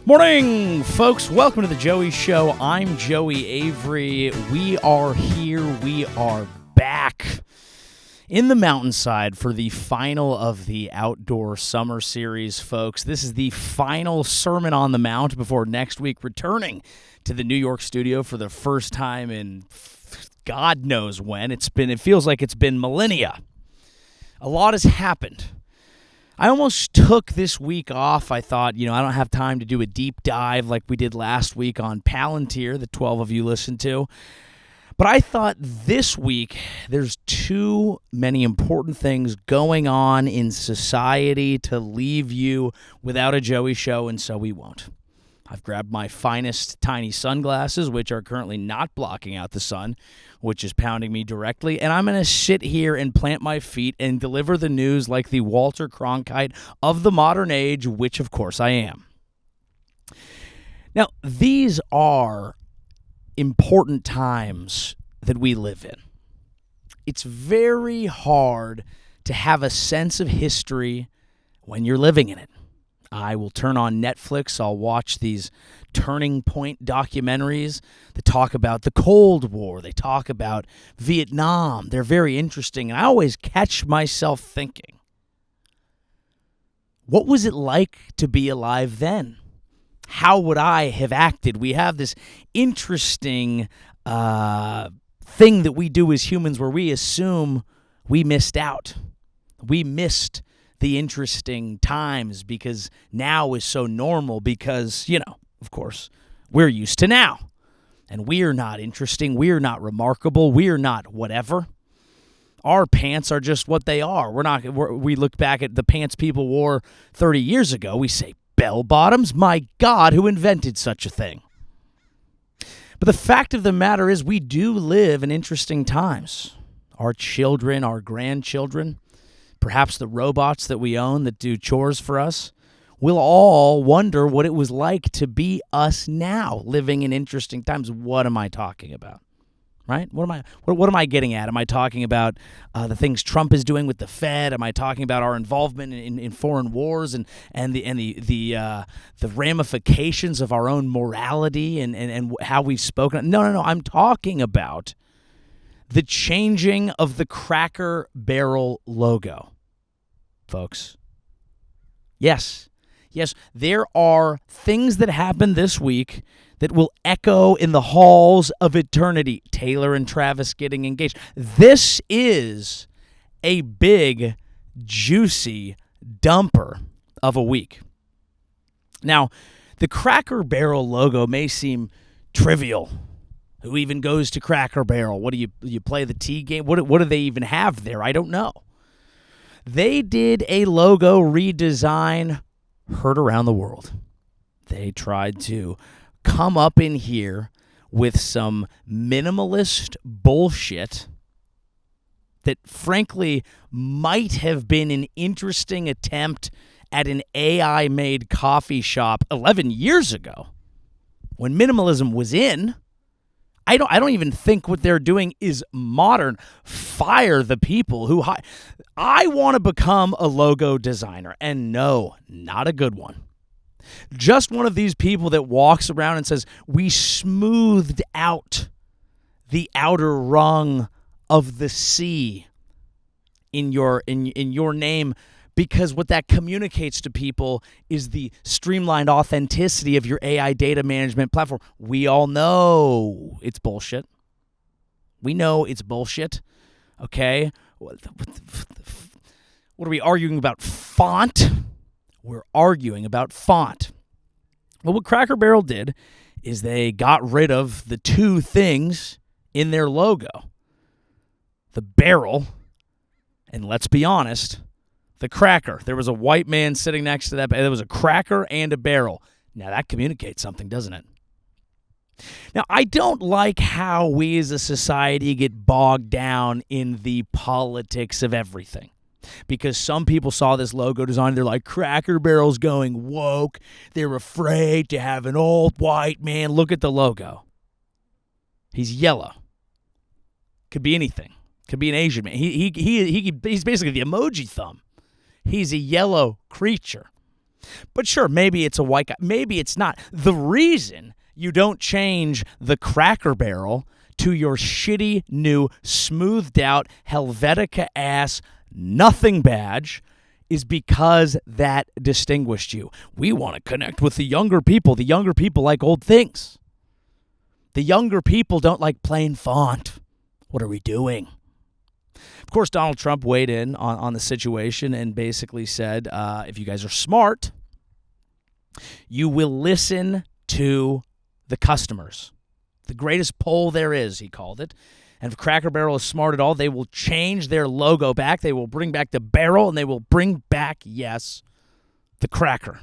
Morning, folks. Welcome to the Joey Show. I'm Joey Avery. We are here. We are back in the mountainside for the final of the Outdoor Summer Series, folks. This is the final Sermon on the Mount before next week returning to the New York studio for the first time in God knows when. It feels like it's been millennia. A lot has happened. I almost took this week off. I thought, I don't have time to do a deep dive like we did last week on Palantir that 12 of you listened to. But I thought this week there's too many important things going on in society to leave you without a Joey Show, and so we won't. I've grabbed my finest tiny sunglasses, which are currently not blocking out the sun, which is pounding me directly, and I'm going to sit here and plant my feet and deliver the news like the Walter Cronkite of the modern age, which of course I am. Now, these are important times that we live in. It's very hard to have a sense of history when you're living in it. I will turn on Netflix. I'll watch these turning point documentaries that talk about the Cold War. They talk about Vietnam. They're very interesting. And I always catch myself thinking, what was it like to be alive then? How would I have acted? We have this interesting thing that we do as humans where we assume we missed out. We missed the interesting times because now is so normal because, of course, we're used to now. And we're not interesting. We're not remarkable. We're not whatever. Our pants are just what they are. We look back at the pants people wore 30 years ago. We say, bell bottoms? My God, who invented such a thing? But the fact of the matter is we do live in interesting times. Our children, our grandchildren, perhaps the robots that we own that do chores for us, we'll all wonder what it was like to be us now, living in interesting times. What am I talking about? Right? What am I getting at? Am I talking about the things Trump is doing with the Fed? Am I talking about our involvement in foreign wars and the ramifications of our own morality and how we've spoken? No. I'm talking about the changing of the Cracker Barrel logo, folks. Yes, there are things that happened this week that will echo in the halls of eternity. Taylor and Travis getting engaged. This is a big, juicy dumper of a week. Now, the Cracker Barrel logo may seem trivial. Who even goes to Cracker Barrel? What do you play the T game? What do they even have there? I don't know. They did a logo redesign heard around the world. They tried to come up in here with some minimalist bullshit that frankly might have been an interesting attempt at an AI-made coffee shop 11 years ago when minimalism was in. I don't even think what they're doing is modern. Fire the people who I want to become a logo designer, and no, not a good one. Just one of these people that walks around and says, we smoothed out the outer rung of the C in your name, because what that communicates to people is the streamlined authenticity of your AI data management platform. We all know it's bullshit. We know it's bullshit. Okay? What are we arguing about? Font? We're arguing about font. Well, what Cracker Barrel did is they got rid of the two things in their logo. The barrel, and let's be honest, the cracker. There was a white man sitting next to that. There was a cracker and a barrel. Now, that communicates something, doesn't it? Now, I don't like how we as a society get bogged down in the politics of everything. Because some people saw this logo design, they're like, Cracker Barrel's going woke. They're afraid to have an old white man. Look at the logo. He's yellow. Could be anything. Could be an Asian man. He's basically the emoji thumb. He's a yellow creature. But sure, maybe it's a white guy. Maybe it's not. The reason you don't change the Cracker Barrel to your shitty new smoothed out Helvetica-ass nothing badge is because that distinguished you. We want to connect with the younger people. The younger people like old things. The younger people don't like plain font. What are we doing? Of course, Donald Trump weighed in on the situation and basically said, if you guys are smart, you will listen to the customers. The greatest poll there is, he called it. And if Cracker Barrel is smart at all, they will change their logo back. They will bring back the barrel, and they will bring back, yes, the cracker.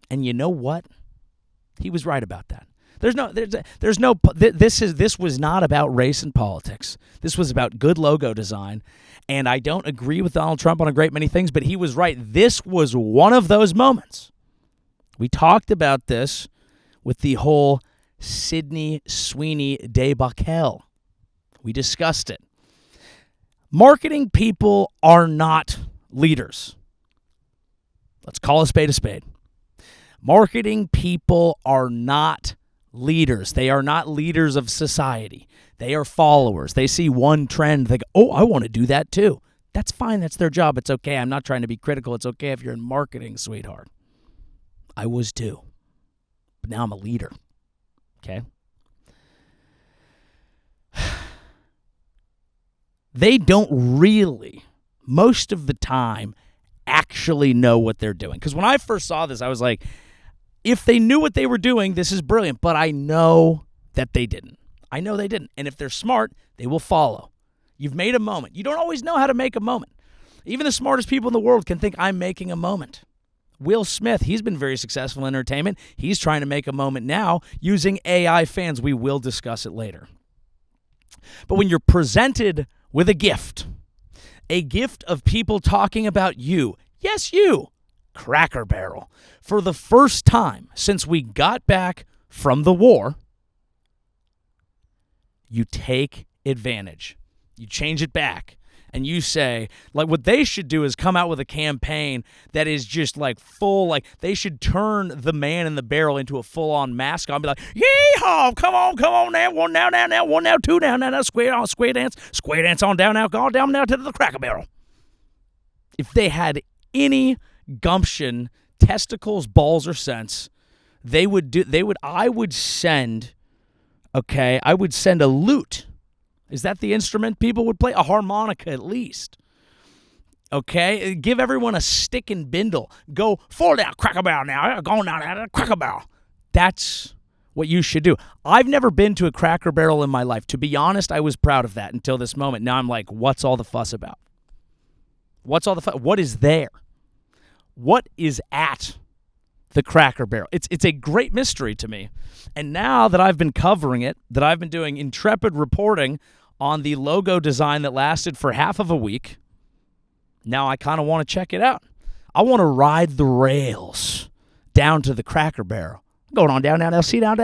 And you know what? He was right about that. This was not about race and politics. This was about good logo design. And I don't agree with Donald Trump on a great many things, but he was right. This was one of those moments. We talked about this with the whole Sydney Sweeney debacle. We discussed it. Marketing people are not leaders. Let's call a spade a spade. Marketing people are not leaders. They are not leaders of society. They are followers. They see one trend. They go, oh, I want to do that too. That's fine. That's their job. It's okay. I'm not trying to be critical. It's okay if you're in marketing, sweetheart. I was too. But now I'm a leader. Okay? They don't really, most of the time, actually know what they're doing. Because when I first saw this, I was like, if they knew what they were doing, this is brilliant. But I know that they didn't. I know they didn't. And if they're smart, they will follow. You've made a moment. You don't always know how to make a moment. Even the smartest people in the world can think, I'm making a moment. Will Smith, he's been very successful in entertainment. He's trying to make a moment now using AI fans. We will discuss it later. But when you're presented with a gift of people talking about you, yes, you, Cracker Barrel, for the first time since we got back from the war, you take advantage. You change it back. And you say, like, what they should do is come out with a campaign that is just like full, like they should turn the man in the barrel into a full-on mascot and be like, yeehaw, come on now, one now, two down, now, square dance on down now, go down now to the Cracker Barrel. If they had any gumption, testicles, balls, or sense, I would send a lute. Is that the instrument people would play? A harmonica at least. Okay? Give everyone a stick and bindle. Go fall down, Cracker Barrel now. Go down, Cracker Barrel. That's what you should do. I've never been to a Cracker Barrel in my life. To be honest, I was proud of that until this moment. Now I'm like, what's all the fuss about? What's all the fuss? What is there? What is at the Cracker Barrel? It's a great mystery to me. And now that I've been covering it, that I've been doing intrepid reporting on the logo design that lasted for half of a week, now I kind of want to check it out. I want to ride the rails down to the Cracker Barrel. Going on down, see down.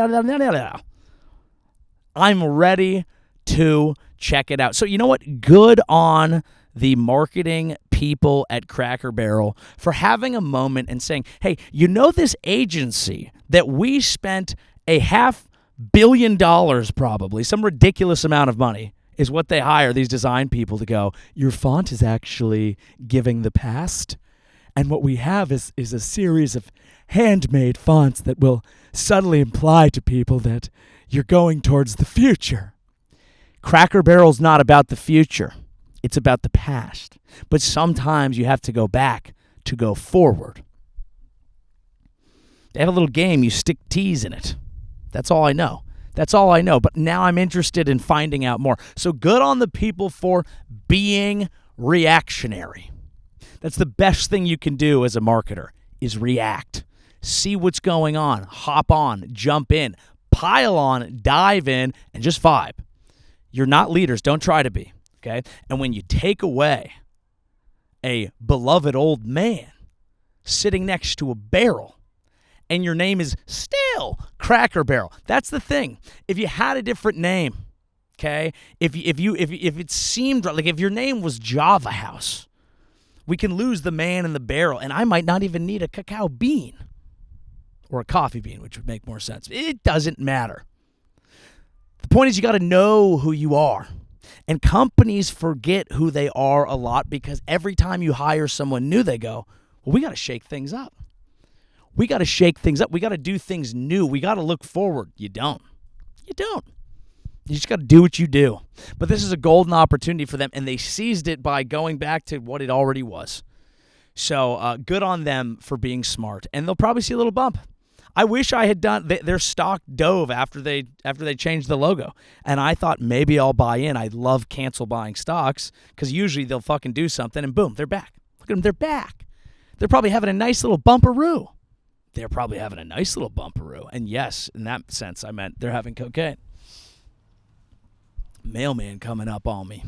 I'm ready to check it out. So you know what? Good on the marketing people at Cracker Barrel for having a moment and saying, hey, you know this agency that we spent $500 million probably, some ridiculous amount of money, is what they hire these design people to go, your font is actually giving the past, and what we have is a series of handmade fonts that will subtly imply to people that you're going towards the future. Cracker Barrel's not about the future. It's about the past. But sometimes you have to go back to go forward. They have a little game. You stick T's in it. That's all I know. But now I'm interested in finding out more. So good on the people for being reactionary. That's the best thing you can do as a marketer, is react. See what's going on. Hop on. Jump in. Pile on. Dive in. And just vibe. You're not leaders. Don't try to be. Okay? And when you take away a beloved old man sitting next to a barrel, and your name is still Cracker Barrel. That's the thing. If you had a different name, okay, if it seemed like if your name was Java House, We can lose the man in the barrel, and I might not even need a cacao bean or a coffee bean, which would make more sense. It doesn't matter. The point is you got to know who you are. And companies forget who they are a lot because every time you hire someone new, they go, well, we got to shake things up. We got to shake things up. We got to do things new. We got to look forward. You don't. You don't. You just got to do what you do. But this is a golden opportunity for them, and they seized it by going back to what it already was. So good on them for being smart. And they'll probably see a little bump. I wish I had done their stock dove after they changed the logo. And I thought maybe I'll buy in. I love cancel buying stocks because usually they'll fucking do something and boom, they're back. Look at them, they're back. They're probably having a nice little bumperoo. And yes, in that sense, I meant they're having cocaine. Mailman coming up on me.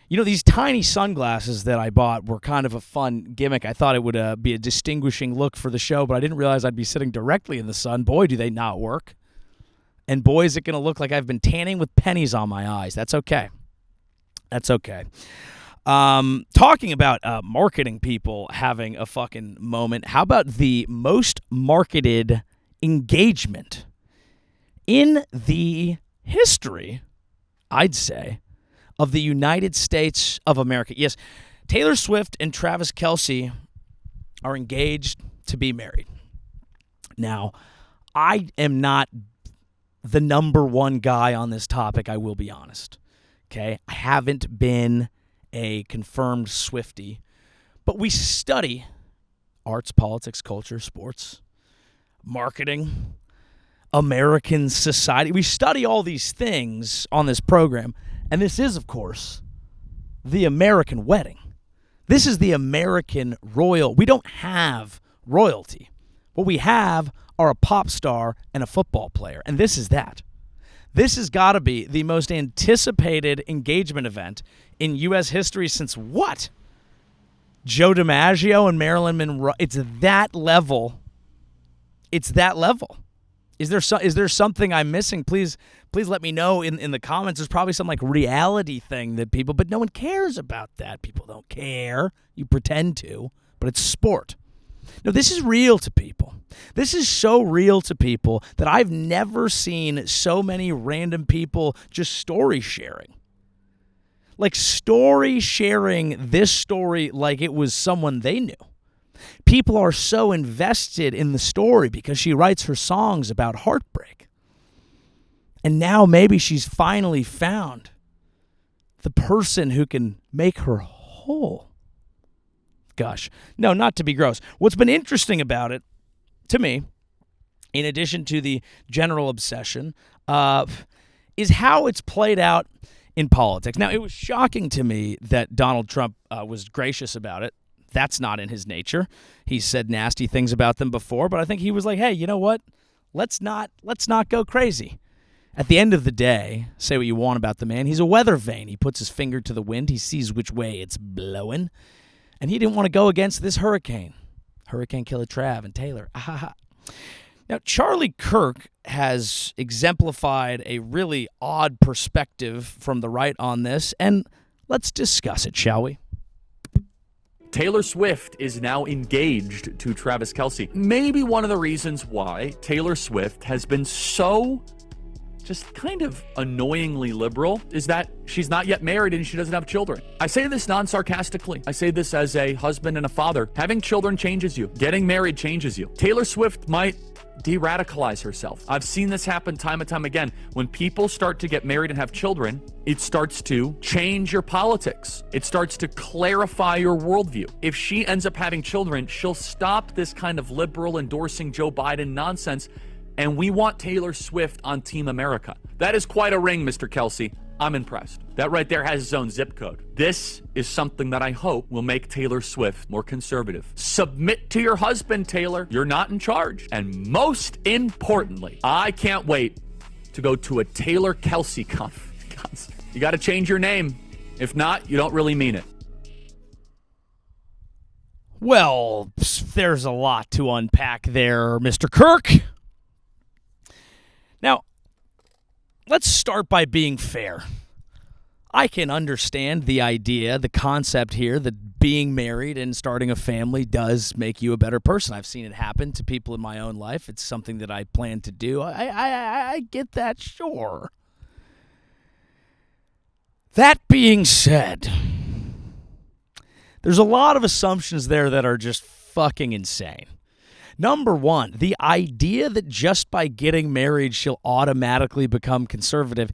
You know, these tiny sunglasses that I bought were kind of a fun gimmick. I thought it would be a distinguishing look for the show, but I didn't realize I'd be sitting directly in the sun. Boy, do they not work. And boy, is it going to look like I've been tanning with pennies on my eyes. That's okay. Talking about marketing people having a fucking moment, how about the most marketed engagement in the history, I'd say, of the United States of America? Yes, Taylor Swift and Travis Kelce are engaged to be married. Now, I am not the number one guy on this topic, I will be honest. Okay? I haven't been a confirmed Swiftie, but we study arts, politics, culture, sports, marketing, American society. We study all these things on this program. And this is, of course, the American wedding. This is the American royal. We don't have royalty. What we have are a pop star and a football player. And this is that. This has got to be the most anticipated engagement event in U.S. history since what? Joe DiMaggio and Marilyn Monroe. It's that level. Is there something I'm missing? Please let me know in the comments. There's probably some like reality thing that people, but no one cares about that. People don't care. You pretend to, but it's sport. No, this is real to people. This is so real to people that I've never seen so many random people just story sharing. Like story sharing this story like it was someone they knew. People are so invested in the story because she writes her songs about heartbreak. And now maybe she's finally found the person who can make her whole. Gosh, no, not to be gross. What's been interesting about it, to me, in addition to the general obsession, is how it's played out in politics. Now, it was shocking to me that Donald Trump was gracious about it. That's not in his nature. He's said nasty things about them before, but I think he was like, hey, you know what? Let's not go crazy. At the end of the day, say what you want about the man, he's a weather vane. He puts his finger to the wind. He sees which way it's blowing. And he didn't want to go against this hurricane. Hurricane Killer Trav and Taylor. Now, Charlie Kirk has exemplified a really odd perspective from the right on this, and let's discuss it, shall we? Taylor Swift is now engaged to Travis Kelce. Maybe one of the reasons why Taylor Swift has been so just kind of annoyingly liberal is that she's not yet married and she doesn't have children. I say this non-sarcastically. I say this as a husband and a father. Having children changes you. Getting married changes you. Taylor Swift might de-radicalize herself. I've seen this happen time and time again. When people start to get married and have children, it starts to change your politics. It starts to clarify your worldview. If she ends up having children, she'll stop this kind of liberal endorsing Joe Biden nonsense, and we want Taylor Swift on Team America. That is quite a ring, Mr. Kelce. I'm impressed. That right there has its own zip code. This is something that I hope will make Taylor Swift more conservative. Submit to your husband, Taylor. You're not in charge. And most importantly, I can't wait to go to a Taylor Kelce concert. You got to change your name. If not, you don't really mean it. Well, there's a lot to unpack there, Mr. Kirk. Now, let's start by being fair. I can understand the idea, the concept here that being married and starting a family does make you a better person. I've seen it happen to people in my own life. It's something that I plan to do. I get that, sure. That being said, there's a lot of assumptions there that are just fucking insane. Number one, the idea that just by getting married she'll automatically become conservative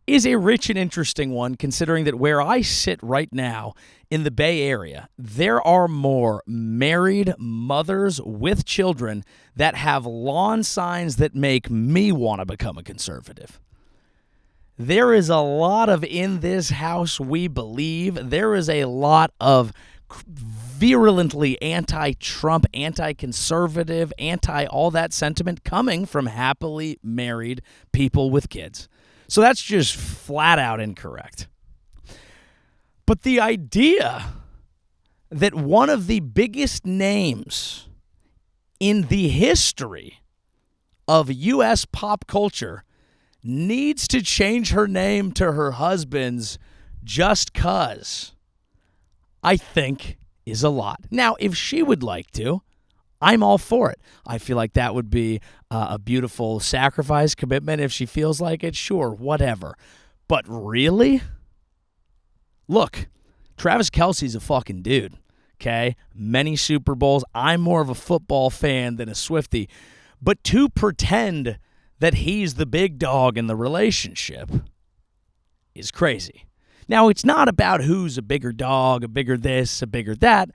is a rich and interesting one, considering that where I sit right now in the Bay Area, there are more married mothers with children that have lawn signs that make me want to become a conservative. There is a lot of in this house we believe. There is a lot of virulently anti-Trump, anti-conservative, anti-all that sentiment coming from happily married people with kids. So that's just flat out incorrect. But the idea that one of the biggest names in the history of U.S. pop culture needs to change her name to her husband's just 'cause, I think is a lot. Now, if she would like to, I'm all for it. I feel like that would be a beautiful sacrifice, commitment. If she feels like it, sure, whatever. But really? Look, Travis Kelce's a fucking dude, okay? Many Super Bowls. I'm more of a football fan than a Swiftie. But to pretend that he's the big dog in the relationship is crazy. Now, it's not about who's a bigger dog, a bigger this, a bigger that.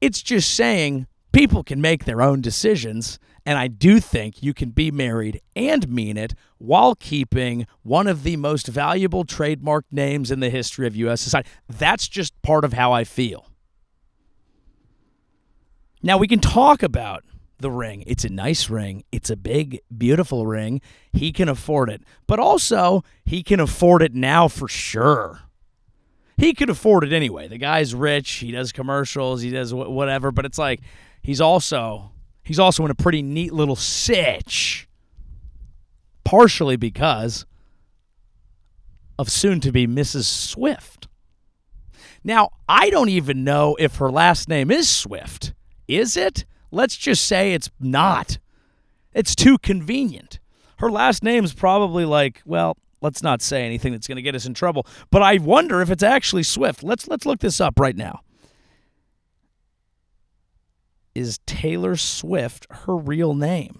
It's just saying people can make their own decisions, and I do think you can be married and mean it while keeping one of the most valuable trademark names in the history of U.S. society. That's just part of how I feel. Now, we can talk about the ring. It's a nice ring. It's a big, beautiful ring. He can afford it. But also, he can afford it now for sure. He could afford it anyway. The guy's rich. He does commercials. He does whatever. But it's like he's also in a pretty neat little sitch, partially because of soon-to-be Mrs. Swift. Now, I don't even know if her last name is Swift. Is it? Let's just say it's not. It's too convenient. Her last name's probably like, well, let's not say anything that's going to get us in trouble. But I wonder if it's actually Swift. Let's look this up right now. Is Taylor Swift her real name?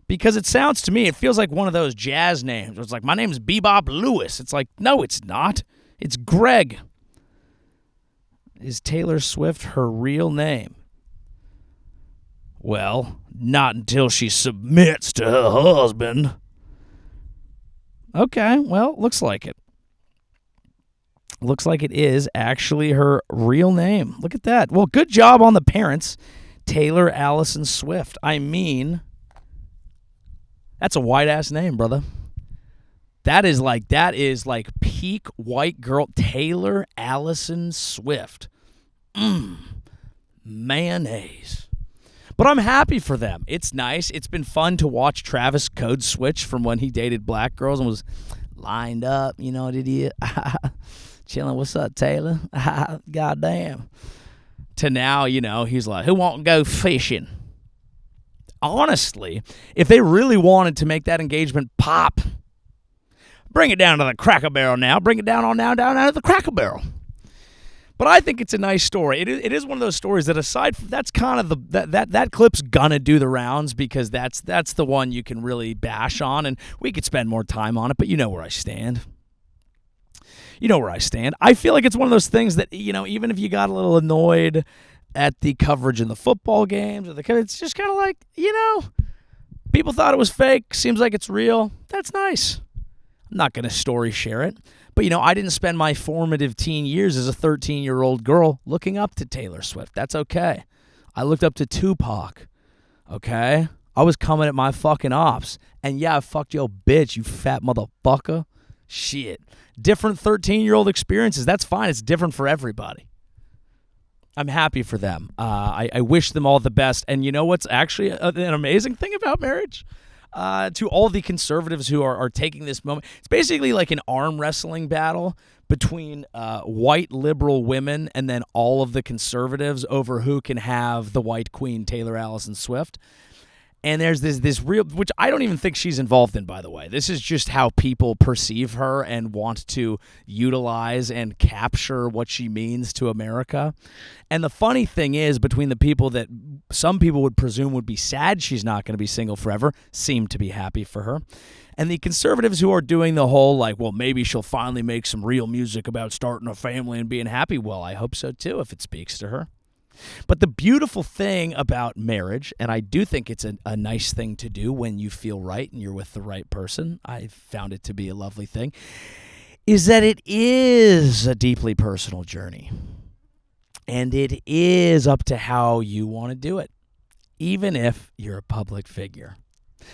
Because it sounds to me, it feels like one of those jazz names. It's like, my name's Bebop Lewis. It's like, no, it's not. It's Greg. Is Taylor Swift her real name? Well, not until she submits to her husband. Okay, well, looks like it. Looks like it is actually her real name. Look at that. Well, good job on the parents, Taylor Allison Swift. I mean, that's a white-ass name, brother. That is like peak white girl, Taylor Allison Swift. Mayonnaise. But I'm happy for them. It's nice. It's been fun to watch Travis code switch from when he dated black girls and was lined up, you know, did he? Chilling, what's up, Taylor? Goddamn. To now, you know, he's like, who want to go fishing? Honestly, if they really wanted to make that engagement pop, bring it down to the Cracker Barrel now. Bring it down to the Cracker Barrel. But I think it's a nice story. It is one of those stories that aside from, that's kind of that clip's gonna do the rounds because that's the one you can really bash on, and we could spend more time on it, but you know where I stand. You know where I stand. I feel like it's one of those things that, you know, even if you got a little annoyed at the coverage in the football games, it's just kind of like, you know, people thought it was fake. Seems like it's real. That's nice. I'm not going to story share it. But, you know, I didn't spend my formative teen years as a 13-year-old girl looking up to Taylor Swift. That's okay. I looked up to Tupac. Okay? I was coming at my fucking ops. And yeah, I fucked your bitch, you fat motherfucker. Shit. Different 13-year-old experiences. That's fine. It's different for everybody. I'm happy for them. I wish them all the best. And you know what's actually an amazing thing about marriage? To all the conservatives who are taking this moment, it's basically like an arm wrestling battle between white liberal women and then all of the conservatives over who can have the white queen, Taylor Allison Swift. And there's this real, which I don't even think she's involved in, by the way. This is just how people perceive her and want to utilize and capture what she means to America. And the funny thing is, between the people that some people would presume would be sad she's not going to be single forever, seem to be happy for her, and the conservatives who are doing the whole, like, well, maybe she'll finally make some real music about starting a family and being happy. Well, I hope so, too, if it speaks to her. But the beautiful thing about marriage, and I do think it's a nice thing to do when you feel right and you're with the right person, I found it to be a lovely thing, is that it is a deeply personal journey. And it is up to how you want to do it, even if you're a public figure.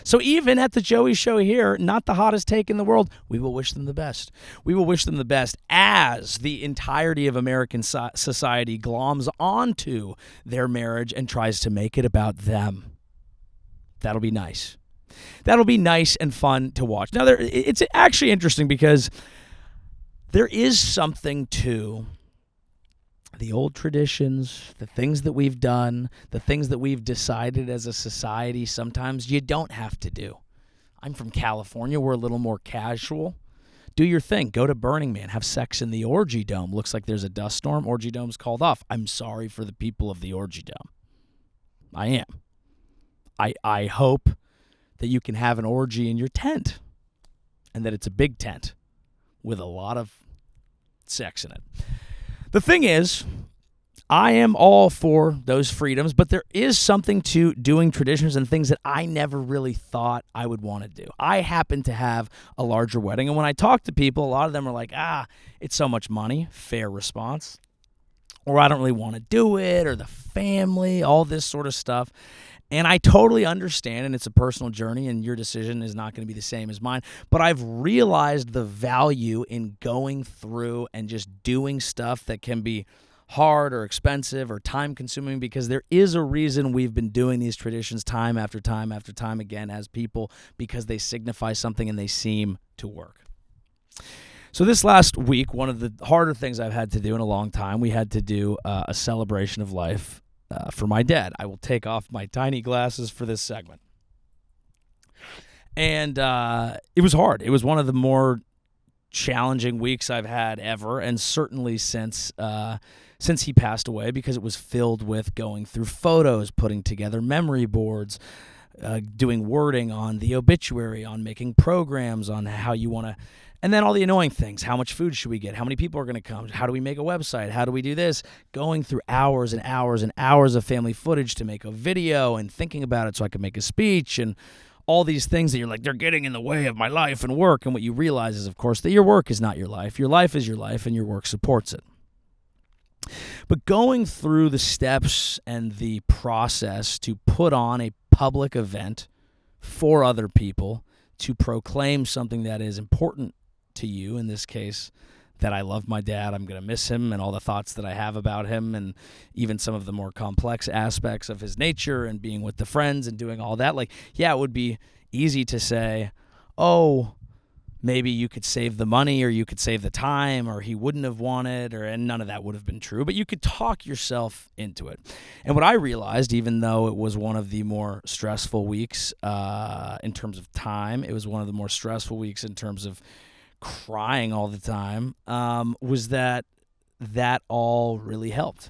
So even at the Joey Show here, not the hottest take in the world, we will wish them the best. We will wish them the best as the entirety of American society gloms onto their marriage and tries to make it about them. That'll be nice. That'll be nice and fun to watch. Now, it's actually interesting because there is something to the old traditions, the things that we've done, the things that we've decided as a society, sometimes you don't have to do. I'm from California. We're a little more casual. Do your thing. Go to Burning Man. Have sex in the Orgy Dome. Looks like there's a dust storm. Orgy Dome's called off. I'm sorry for the people of the Orgy Dome. I am. I hope that you can have an orgy in your tent and that it's a big tent with a lot of sex in it. The thing is, I am all for those freedoms, but there is something to doing traditions and things that I never really thought I would want to do. I happen to have a larger wedding, and when I talk to people, a lot of them are like, it's so much money, fair response, or I don't really want to do it, or the family, all this sort of stuff. And I totally understand, and it's a personal journey, and your decision is not going to be the same as mine. But I've realized the value in going through and just doing stuff that can be hard or expensive or time-consuming, because there is a reason we've been doing these traditions time after time after time again as people, because they signify something and they seem to work. So this last week, one of the harder things I've had to do in a long time, we had to do a celebration of life for my dad. I will take off my tiny glasses for this segment. And it was hard. It was one of the more challenging weeks I've had ever, and certainly since he passed away, because it was filled with going through photos, putting together memory boards, doing wording on the obituary, on making programs, on how you want to. And then all the annoying things. How much food should we get? How many people are going to come? How do we make a website? How do we do this? Going through hours and hours and hours of family footage to make a video, and thinking about it so I could make a speech, and all these things that you're like, they're getting in the way of my life and work. And what you realize is, of course, that your work is not your life. Your life is your life, and your work supports it. But going through the steps and the process to put on a public event for other people, to proclaim something that is important to you, in this case, that I love my dad, I'm going to miss him, and all the thoughts that I have about him, and even some of the more complex aspects of his nature, and being with the friends and doing all that. Like, yeah, it would be easy to say, oh, maybe you could save the money, or you could save the time, or he wouldn't have wanted, and none of that would have been true, but you could talk yourself into it. And what I realized, even though it was one of the more stressful weeks in terms of time, it was one of the more stressful weeks in terms of crying all the time, was that all really helped.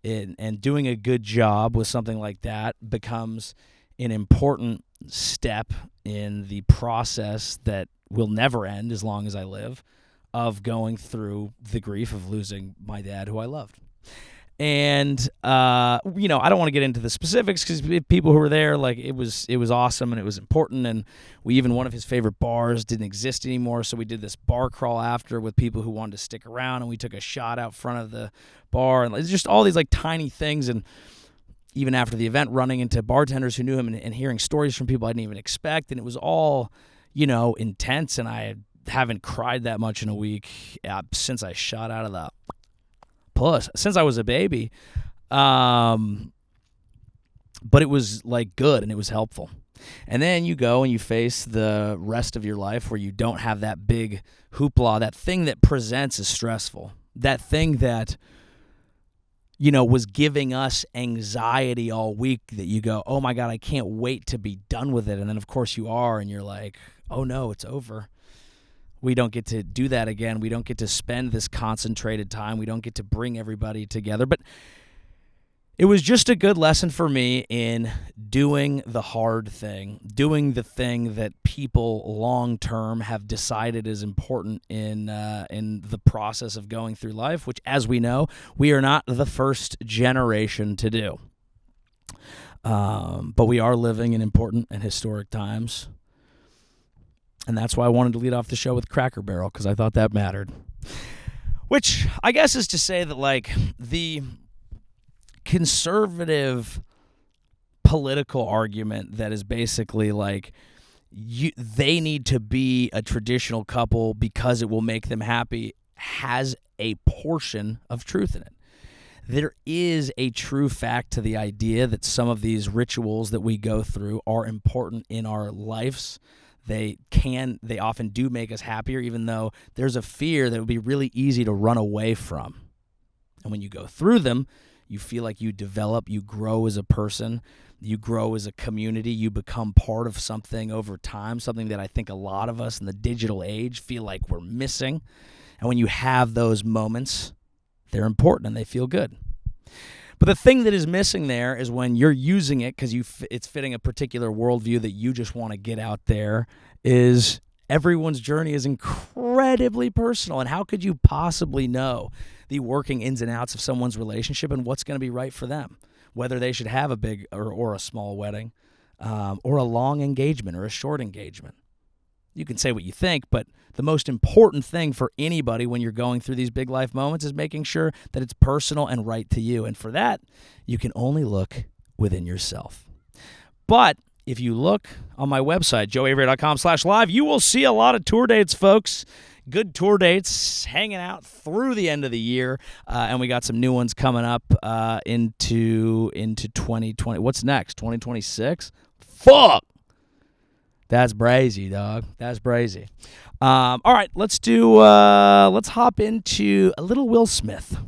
And doing a good job with something like that becomes an important step in the process that will never end as long as I live, of going through the grief of losing my dad, who I loved. And, I don't want to get into the specifics, because people who were there, like, it was awesome, and it was important. And one of his favorite bars didn't exist anymore. So we did this bar crawl after with people who wanted to stick around, and we took a shot out front of the bar, and it's just all these like tiny things. And even after the event, running into bartenders who knew him, and hearing stories from people I didn't even expect. And it was all, intense. And I haven't cried that much in a week since I shot out of the since I was a baby. But it was like good, and it was helpful. And then you go and you face the rest of your life where you don't have that big hoopla, that thing that presents as stressful, that thing that, was giving us anxiety all week, that you go, oh my God, I can't wait to be done with it. And then of course you are, and you're like, oh no, it's over. We don't get to do that again. We don't get to spend this concentrated time. We don't get to bring everybody together. But it was just a good lesson for me in doing the hard thing, doing the thing that people long-term have decided is important in the process of going through life, which, as we know, we are not the first generation to do. But we are living in important and historic times. And that's why I wanted to lead off the show with Cracker Barrel, because I thought that mattered. Which I guess is to say that, like, the conservative political argument that is basically like they need to be a traditional couple because it will make them happy has a portion of truth in it. There is a true fact to the idea that some of these rituals that we go through are important in our lives. They often do make us happier, even though there's a fear that would be really easy to run away from. And when you go through them, you feel like you develop, you grow as a person, you grow as a community, you become part of something over time, something that I think a lot of us in the digital age feel like we're missing. And when you have those moments, they're important and they feel good. But the thing that is missing there is when you're using it because it's fitting a particular worldview that you just want to get out there, is everyone's journey is incredibly personal. And how could you possibly know the working ins and outs of someone's relationship and what's going to be right for them, whether they should have a big or a small wedding, or a long engagement or a short engagement? You can say what you think, but the most important thing for anybody when you're going through these big life moments is making sure that it's personal and right to you. And for that, you can only look within yourself. But if you look on my website, joeavery.com/live, you will see a lot of tour dates, folks. Good tour dates hanging out through the end of the year. And we got some new ones coming up into 2020. What's next? 2026? Fuck! That's brazy, dog. That's brazy. All right, let's hop into a little Will Smith.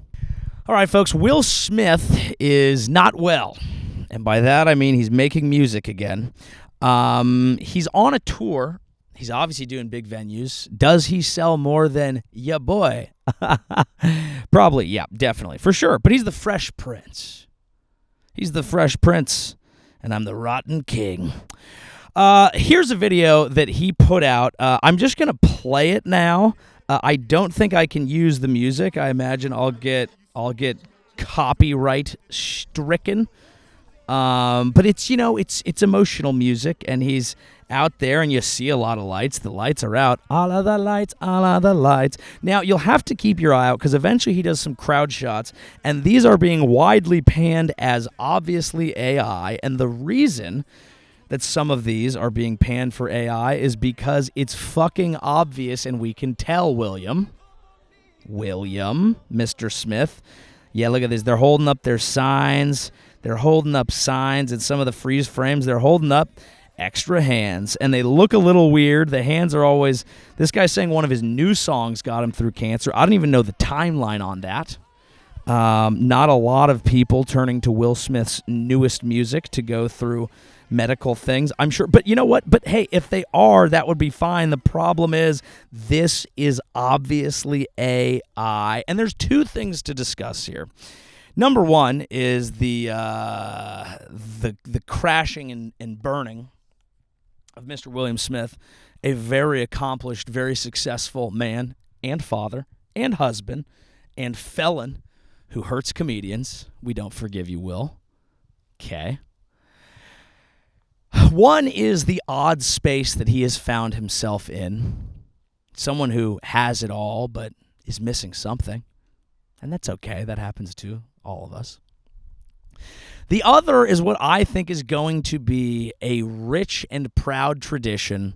All right, folks, Will Smith is not well. And by that, I mean he's making music again. He's on a tour. He's obviously doing big venues. Does he sell more than ya boy? Probably, yeah, definitely, for sure. But he's the Fresh Prince. He's the Fresh Prince, and I'm the Rotten King. Here's a video that he put out. I'm just going to play it now. I don't think I can use the music. I imagine I'll get copyright stricken. But it's emotional music, and he's out there, and you see a lot of lights. The lights are out. All of the lights, all of the lights. Now, you'll have to keep your eye out, because eventually he does some crowd shots, and these are being widely panned as obviously AI, and the reason that some of these are being panned for AI is because it's fucking obvious, and we can tell, William, Mr. Smith. Yeah, look at this. They're holding up their signs. They're holding up signs, and some of the freeze frames, they're holding up extra hands, and they look a little weird. The hands are always... This guy's saying one of his new songs got him through cancer. I don't even know the timeline on that. Not a lot of people turning to Will Smith's newest music to go through medical things, I'm sure. But you know what? But hey, if they are, that would be fine. The problem is this is obviously AI. And there's two things to discuss here. Number one is the crashing and burning of Mr. William Smith, a very accomplished, very successful man and father and husband and felon who hurts comedians. We don't forgive you, Will. Okay. One is the odd space that he has found himself in. Someone who has it all but is missing something. And that's okay. That happens to all of us. The other is what I think is going to be a rich and proud tradition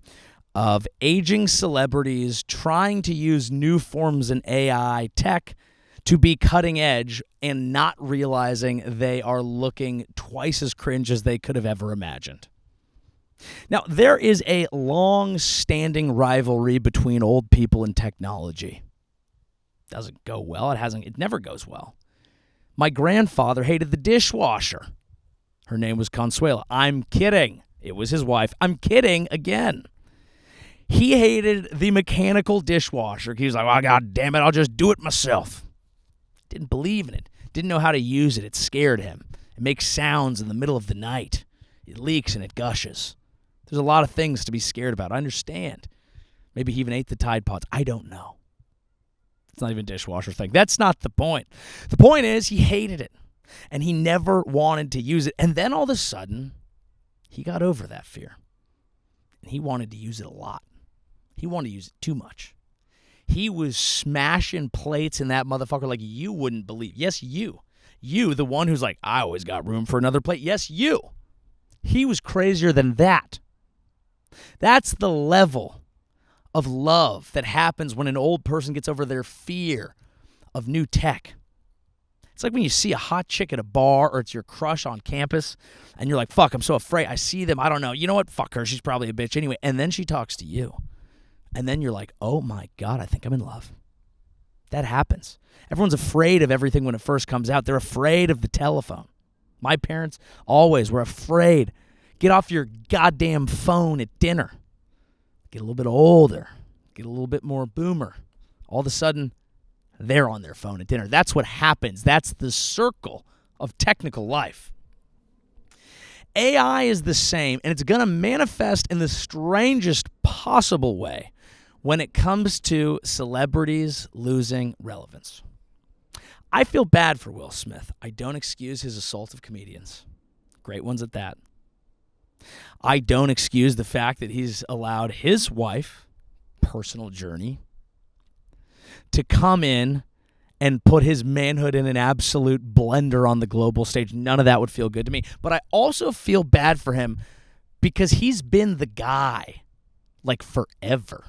of aging celebrities trying to use new forms in AI tech to be cutting edge and not realizing they are looking twice as cringe as they could have ever imagined. Now, there is a long-standing rivalry between old people and technology. Doesn't go well. It never goes well. My grandfather hated the dishwasher. Her name was Consuela. I'm kidding. It was his wife. I'm kidding again. He hated the mechanical dishwasher. He was like, well, God damn it, I'll just do it myself. Didn't believe in it. Didn't know how to use it. It scared him. It makes sounds in the middle of the night. It leaks and it gushes. There's a lot of things to be scared about. I understand. Maybe he even ate the Tide Pods. I don't know. It's not even a dishwasher thing. That's not the point. The point is he hated it, and he never wanted to use it. And then all of a sudden, he got over that fear, and he wanted to use it a lot. He wanted to use it too much. He was smashing plates in that motherfucker like you wouldn't believe. Yes, you. You, the one who's like, I always got room for another plate. Yes, you. He was crazier than that. That's the level of love that happens when an old person gets over their fear of new tech. It's like when you see a hot chick at a bar or it's your crush on campus and you're like, fuck, I'm so afraid. I see them. I don't know. You know what? Fuck her. She's probably a bitch anyway. And then she talks to you. And then you're like, oh my God, I think I'm in love. That happens. Everyone's afraid of everything when it first comes out. They're afraid of the telephone. My parents always were afraid. Get off your goddamn phone at dinner. Get a little bit older. Get a little bit more boomer. All of a sudden, they're on their phone at dinner. That's what happens. That's the circle of technical life. AI is the same, and it's going to manifest in the strangest possible way when it comes to celebrities losing relevance. I feel bad for Will Smith. I don't excuse his assault of comedians. Great ones at that. I don't excuse the fact that he's allowed his wife, personal journey, to come in and put his manhood in an absolute blender on the global stage. None of that would feel good to me. But I also feel bad for him because he's been the guy like forever.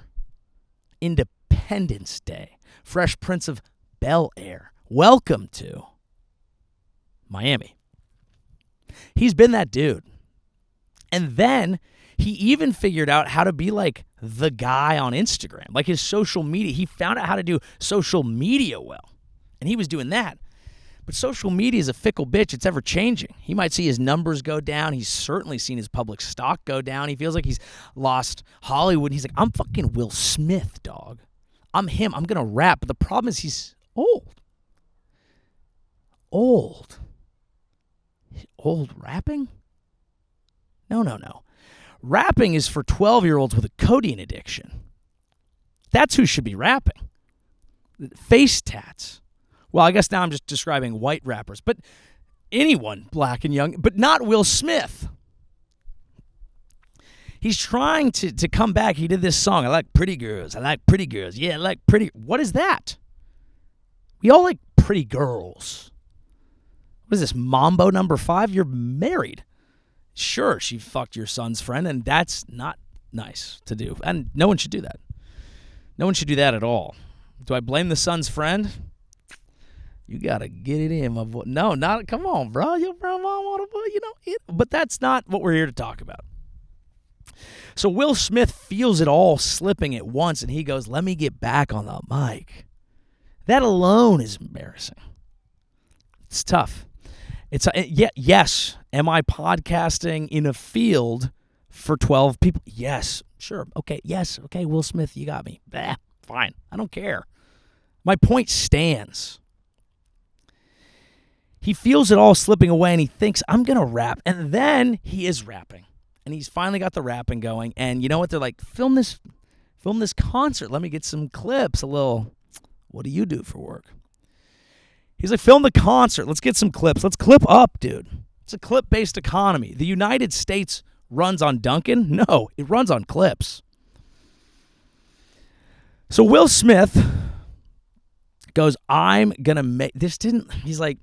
Independence Day, Fresh Prince of Bel-Air, Welcome to Miami. He's been that dude. And then he even figured out how to be like the guy on Instagram, like his social media. He found out how to do social media well, and he was doing that. But social media is a fickle bitch. It's ever changing. He might see his numbers go down. He's certainly seen his public stock go down. He feels like he's lost Hollywood. He's like, I'm fucking Will Smith, dog. I'm him. I'm going to rap. But the problem is he's old. Old rapping? No. Rapping is for 12-year-olds with a codeine addiction. That's who should be rapping. Face tats. Well, I guess now I'm just describing white rappers, but anyone black and young, but not Will Smith. He's trying to come back. He did this song, I like pretty girls. I like pretty girls. Yeah, I like pretty. What is that? We all like pretty girls. What is this, Mambo number 5? You're married. Sure, she fucked your son's friend, and that's not nice to do. And no one should do that. No one should do that at all. Do I blame the son's friend? You got to get it in, my boy. No, not, come on, bro. Your bro mom want to, but that's not what we're here to talk about. So Will Smith feels it all slipping at once, and he goes, let me get back on the mic. That alone is embarrassing. It's tough. Yes. Am I podcasting in a field for 12 people? Yes. Sure. Okay. Yes. Okay. Will Smith, you got me. Fine. I don't care. My point stands. He feels it all slipping away and he thinks, I'm going to rap. And then he is rapping. And he's finally got the rapping going. And you know what? They're like, film this concert. Let me get some clips. A little, what do you do for work? He's like, film the concert. Let's get some clips. Let's clip up, dude. It's a clip-based economy. The United States runs on Duncan? No, it runs on clips. So Will Smith goes, I'm going to make, he's like,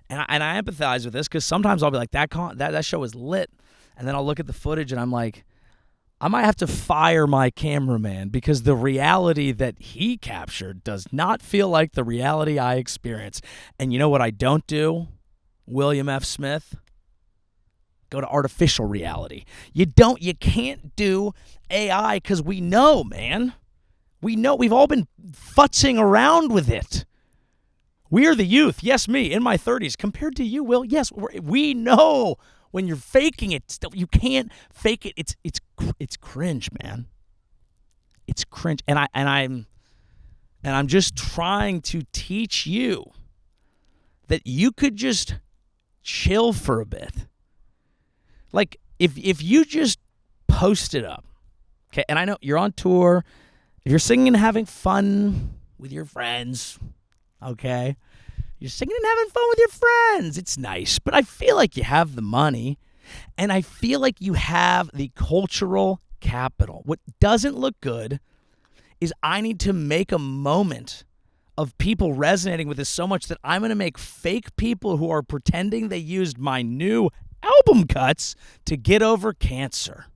and I empathize with this because sometimes I'll be like, that show is lit. And then I'll look at the footage and I'm like, I might have to fire my cameraman because the reality that he captured does not feel like the reality I experience. And you know what I don't do, William F. Smith? Go to artificial reality. You can't do AI because we know, man. We know we've all been futzing around with it. We are the youth. Yes, me in my 30s compared to you, Will. Yes, we know when you're faking it. Still, you can't fake it. It's cringe, man. It's cringe, and I'm just trying to teach you that you could just chill for a bit. Like if you just post it up, okay? And I know you're on tour. If you're singing and having fun with your friends, okay? You're singing and having fun with your friends. It's nice, but I feel like you have the money, and I feel like you have the cultural capital. What doesn't look good is I need to make a moment of people resonating with this so much that I'm going to make fake people who are pretending they used my new album cuts to get over cancer.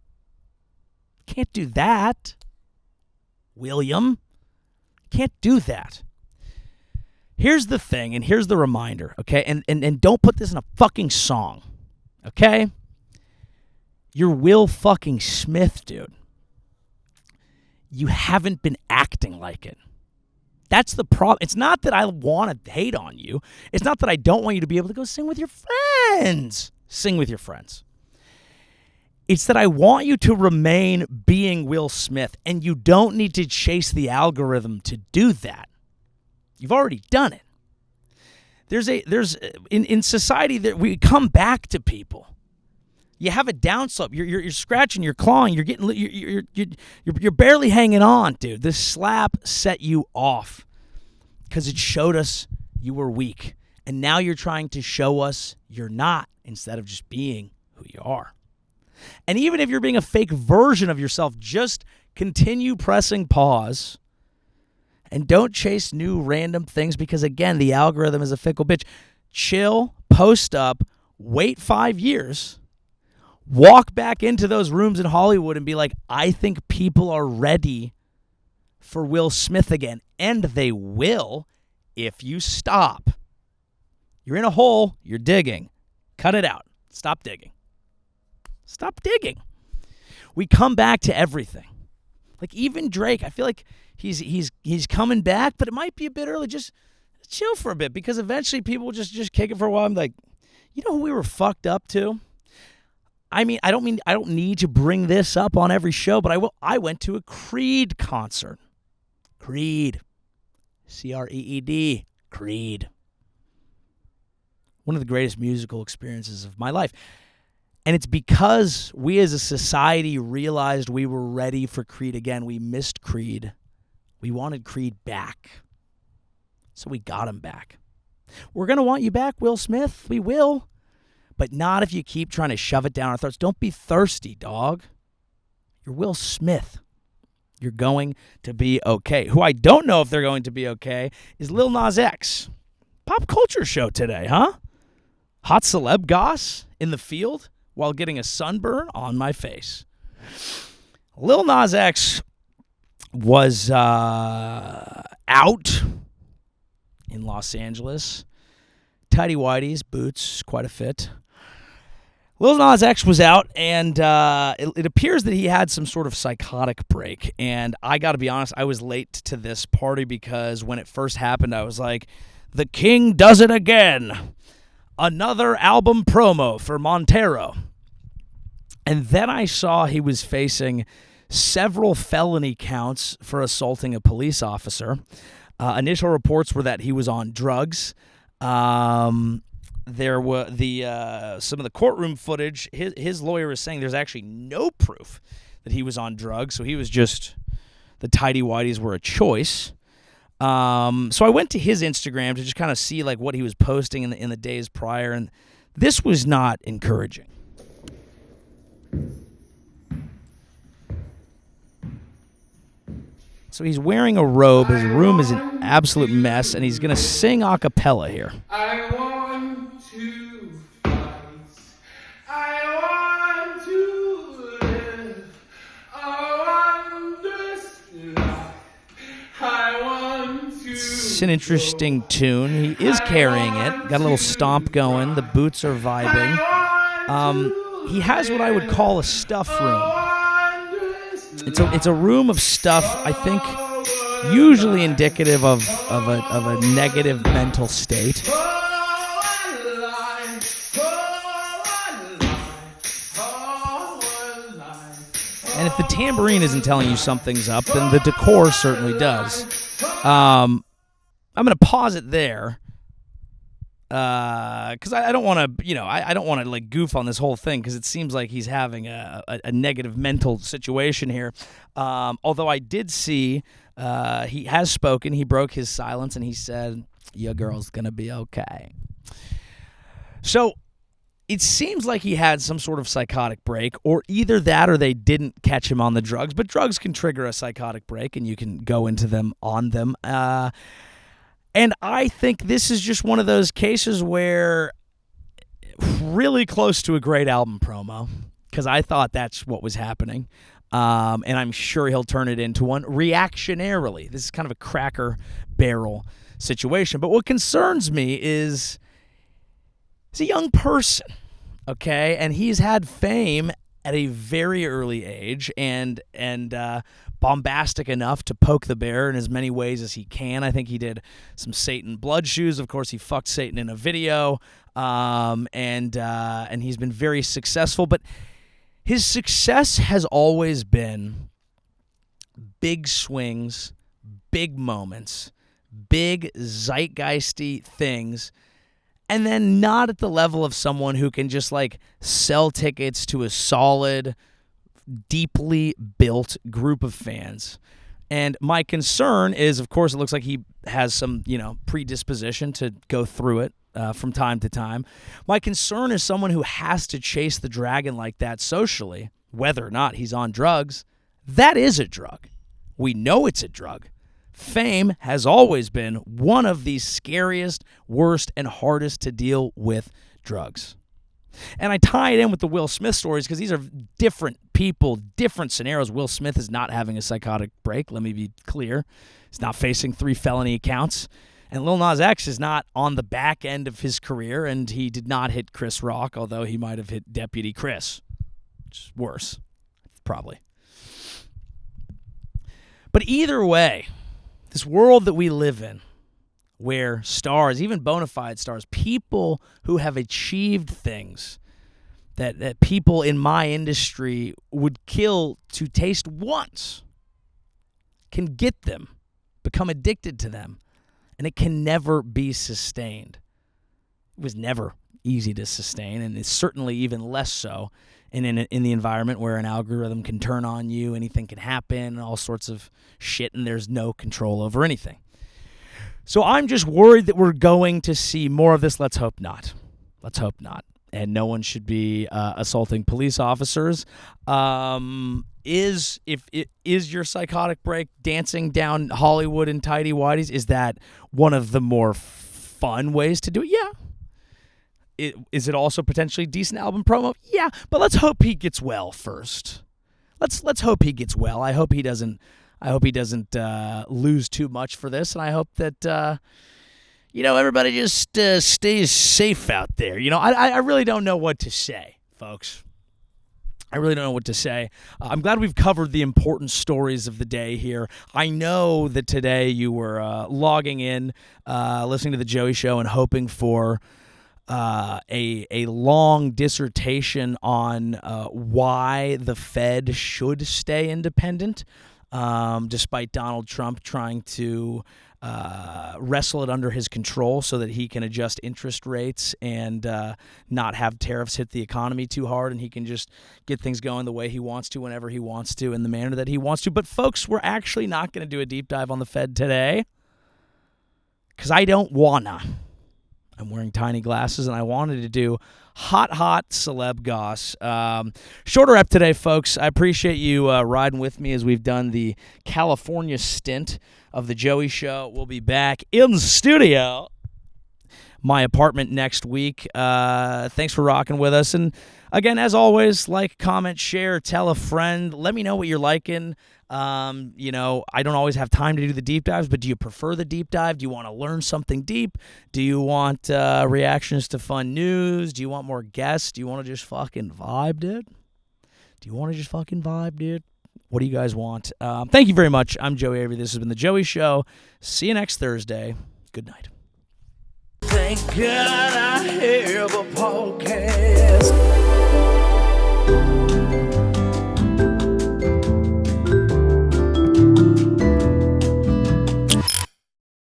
Can't do that, William. Can't do that. Here's the thing, and here's the reminder, okay? And don't put this in a fucking song, okay? You're Will fucking Smith, dude. You haven't been acting like it. That's the problem. It's not that I want to hate on you. It's not that I don't want you to be able to go sing with your friends. Sing with your friends. It's that I want you to remain being Will Smith, and you don't need to chase the algorithm to do that. You've already done it. In society that we come back to people. You have a down slope. You're scratching, you're clawing, you're barely hanging on, dude. This slap set you off because it showed us you were weak, and now you're trying to show us you're not instead of just being who you are. And even if you're being a fake version of yourself, just continue pressing pause and don't chase new random things because, again, the algorithm is a fickle bitch. Chill, post up, wait 5 years, walk back into those rooms in Hollywood and be like, I think people are ready for Will Smith again. And they will if you stop. You're in a hole, you're digging. Cut it out. Stop digging. Stop digging. We come back to everything. Like even Drake, I feel like he's coming back, but it might be a bit early. Just chill for a bit because eventually people will just kick it for a while. I'm like, you know who we were fucked up to? I don't need to bring this up on every show, but I will. I went to a Creed concert. Creed. Creed. Creed. One of the greatest musical experiences of my life. And it's because we as a society realized we were ready for Creed again. We missed Creed. We wanted Creed back. So we got him back. We're going to want you back, Will Smith. We will. But not if you keep trying to shove it down our throats. Don't be thirsty, dog. You're Will Smith. You're going to be okay. Who I don't know if they're going to be okay is Lil Nas X. Pop culture show today, huh? Hot celeb goss in the field while getting a sunburn on my face. Lil Nas X was out in Los Angeles. Tighty whities, boots, quite a fit. Lil Nas X was out, and it appears that he had some sort of psychotic break. And I got to be honest, I was late to this party because when it first happened, I was like, the king does it again. Another album promo for Montero. And then I saw he was facing several felony counts for assaulting a police officer. Initial reports were that he was on drugs. There were some of the courtroom footage. His lawyer is saying there's actually no proof that he was on drugs, so he was just the tighty whities were a choice. So I went to his Instagram to just kind of see like what he was posting in the days prior, and this was not encouraging. So he's wearing a robe. His room is an absolute mess, and he's going to sing a cappella here. I want to fight. I want to live a wondrous life. I want to. It's an interesting tune. He is carrying it. Got a little stomp going. The boots are vibing. he has what I would call a stuff room. It's a room of stuff, I think, usually indicative of a negative mental state. And if the tambourine isn't telling you something's up, then the decor certainly does. I'm going to pause it there because I don't want to, I don't want to like goof on this whole thing because it seems like he's having a negative mental situation here. Although I did see he has spoken. He broke his silence and he said, "Your girl's going to be okay." So it seems like he had some sort of psychotic break, or either that or they didn't catch him on the drugs. But drugs can trigger a psychotic break, and you can go into them on them. And I think this is just one of those cases where really close to a great album promo, because I thought that's what was happening. And I'm sure he'll turn it into one reactionarily. This is kind of a Cracker Barrel situation. But what concerns me is he's a young person, okay? And he's had fame at a very early age and bombastic enough to poke the bear in as many ways as he can. I think he did some Satan blood shoes. Of course, he fucked Satan in a video, and he's been very successful. But his success has always been big swings, big moments, big zeitgeisty things, and then not at the level of someone who can just like sell tickets to a solid, deeply built group of fans. And my concern is, of course, it looks like he has some, predisposition to go through it from time to time. My concern is someone who has to chase the dragon like that socially, whether or not he's on drugs. That is a drug. We know it's a drug. Fame has always been one of the scariest, worst, and hardest to deal with drugs. And I tie it in with the Will Smith stories because these are different people, different scenarios. Will Smith is not having a psychotic break. Let me be clear. He's not facing 3 felony counts. And Lil Nas X is not on the back end of his career, and he did not hit Chris Rock, although he might have hit Deputy Chris, which is worse, probably. But either way, this world that we live in, where stars, even bona fide stars, people who have achieved things that people in my industry would kill to taste once, can get them, become addicted to them, and it can never be sustained. It was never easy to sustain, and it's certainly even less so in the environment where an algorithm can turn on you, anything can happen, all sorts of shit, and there's no control over anything. So I'm just worried that we're going to see more of this. Let's hope not. Let's hope not. And no one should be assaulting police officers. Is your psychotic break dancing down Hollywood in tighty whities? Is that one of the more fun ways to do it? Yeah. Is it also potentially decent album promo? Yeah. But let's hope he gets well first. Let's hope he gets well. I hope he doesn't lose too much for this, and I hope that everybody just stays safe out there. I really don't know what to say, folks. I really don't know what to say. I'm glad we've covered the important stories of the day here. I know that today you were logging in, listening to the Joey Show, and hoping for a long dissertation on why the Fed should stay independent. Despite Donald Trump trying to wrestle it under his control so that he can adjust interest rates and not have tariffs hit the economy too hard, and he can just get things going the way he wants to, whenever he wants to, in the manner that he wants to. But folks, we're actually not going to do a deep dive on the Fed today because I don't wanna. I'm wearing tiny glasses, and I wanted to do hot celeb goss. Shorter ep today, folks. I appreciate you riding with me as we've done the California stint of the Joey Show. We'll be back in studio, my apartment next week. Thanks for rocking with us, and Again, as always, like, comment, share, tell a friend. Let me know what you're liking. I don't always have time to do the deep dives, but do you prefer the deep dive? Do you want to learn something deep? Do you want reactions to fun news? Do you want more guests? Do you want to just fucking vibe, dude? What do you guys want? Thank you very much. I'm Joey Avery. This has been The Joey Show. See you next Thursday. Good night. Thank God I have a podcast.